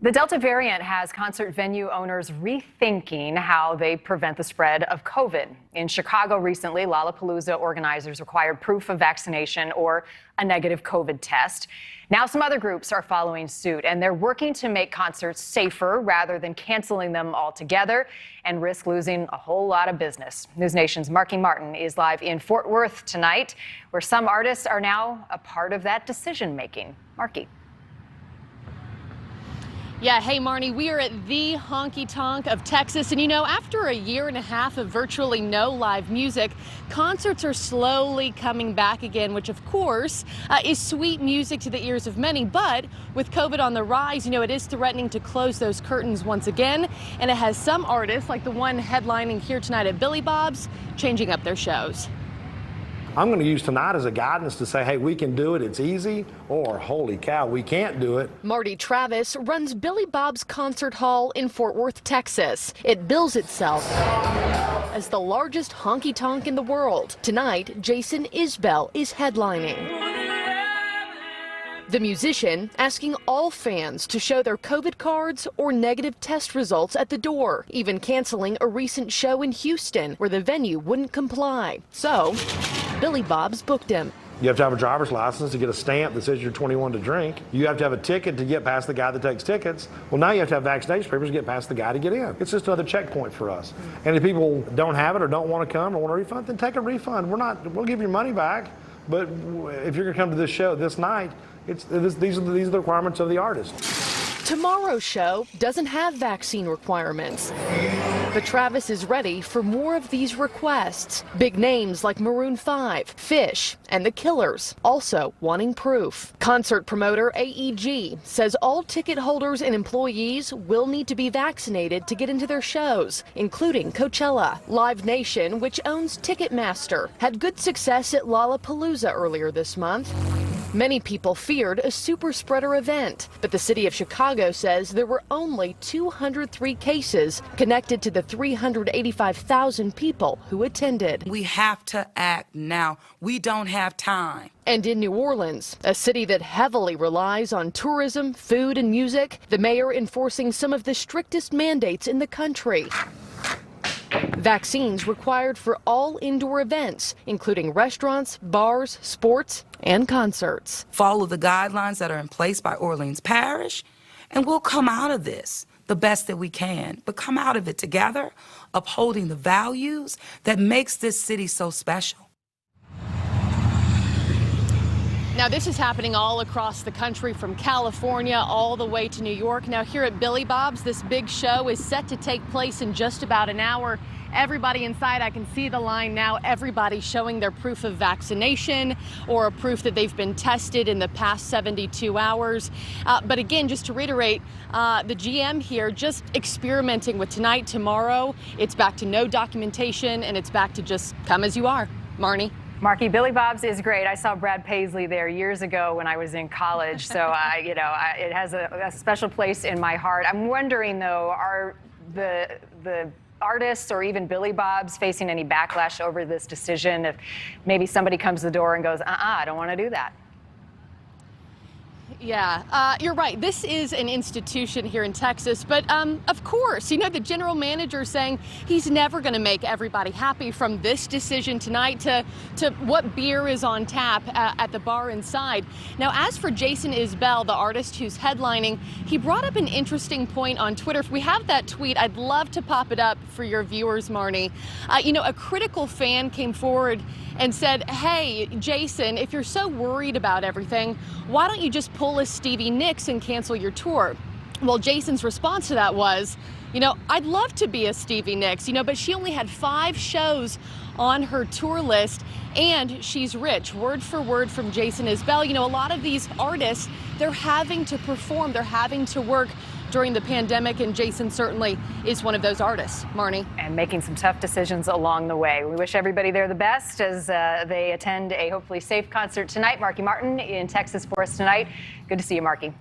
The Delta variant has concert venue owners rethinking how they prevent the spread of COVID. In Chicago recently, Lollapalooza organizers required proof of vaccination or a negative COVID test. Now some other groups are following suit, and they're working to make concerts safer rather than canceling them altogether and risk losing a whole lot of business. NewsNation's Marty is live in Fort Worth tonight, where some artists are now a part of that decision-making. Marky. Yeah, hey Marnie, we are at the honky-tonk of Texas, and after a year and a half of virtually no live music, concerts are slowly coming back again, which of course is sweet music to the ears of many. But with COVID on the rise, it is threatening to close those curtains once again, and it has some artists, like the one headlining here tonight at Billy Bob's, changing up their shows. I'm going to use tonight as a guidance to say, hey, we can do it, it's easy, or holy cow, we can't do it. Marty Travis runs Billy Bob's Concert Hall in Fort Worth, Texas. It bills itself as the largest honky-tonk in the world. Tonight, Jason Isbell is headlining. The musician asking all fans to show their COVID cards or negative test results at the door, even canceling a recent show in Houston where the venue wouldn't comply. So, Billy Bob's booked him. You have to have a driver's license to get a stamp that says you're 21 to drink. You have to have a ticket to get past the guy that takes tickets. Well, now you have to have vaccination papers to get past the guy to get in. It's just another checkpoint for us. And if people don't have it or don't want to come or want a refund, then take a refund. We'll give your money back. But if you're going to come to this show this night, these are the requirements of the artist. Tomorrow's show doesn't have vaccine requirements, but Travis is ready for more of these requests. Big names like Maroon 5, Fish, and The Killers also wanting proof. Concert promoter AEG says all ticket holders and employees will need to be vaccinated to get into their shows, including Coachella. Live Nation, which owns Ticketmaster, had good success at Lollapalooza earlier this month. Many people feared a super spreader event, but the city of Chicago says there were only 203 cases connected to the 385,000 people who attended. We have to act now. We don't have time. And in New Orleans, a city that heavily relies on tourism, food, and music, the mayor enforcing some of the strictest mandates in the country. Vaccines required for all indoor events, including restaurants, bars, sports, and concerts. Follow the guidelines that are in place by Orleans Parish, and we'll come out of this the best that we can, but come out of it together, upholding the values that makes this city so special. Now, this is happening all across the country, from California all the way to New York. Now, here at Billy Bob's, this big show is set to take place in just about an hour. Everybody inside, I can see the line now, everybody showing their proof of vaccination or a proof that they've been tested in the past 72 hours. But again, just to reiterate, the GM here just experimenting with tonight, tomorrow. It's back to no documentation, and it's back to just come as you are. Marnie. Marky, Billy Bob's is great. I saw Brad Paisley there years ago when I was in college, so it has a special place in my heart. I'm wondering, though, are the artists or even Billy Bob's facing any backlash over this decision? If maybe somebody comes to the door and goes, I don't want to do that. Yeah, you're right. This is an institution here in Texas, but of course, the general manager saying he's never going to make everybody happy, from this decision tonight to what beer is on tap at the bar inside. Now, as for Jason Isbell, the artist who's headlining, he brought up an interesting point on Twitter. If we have that tweet, I'd love to pop it up for your viewers, Marnie. A critical fan came forward and said, hey, Jason, if you're so worried about everything, why don't you just pull a Stevie Nicks and cancel your tour? Well, Jason's response to that was, I'd love to be a Stevie Nicks, but she only had 5 shows on her tour list, and she's rich. Word for word from Jason Isbell. A lot of these artists, they're having to perform, they're having to work during the pandemic, and Jason certainly is one of those artists. Marnie. And making some tough decisions along the way. We wish everybody there the best as they attend a hopefully safe concert tonight. Marky Martin in Texas for us tonight. Good to see you, Marky.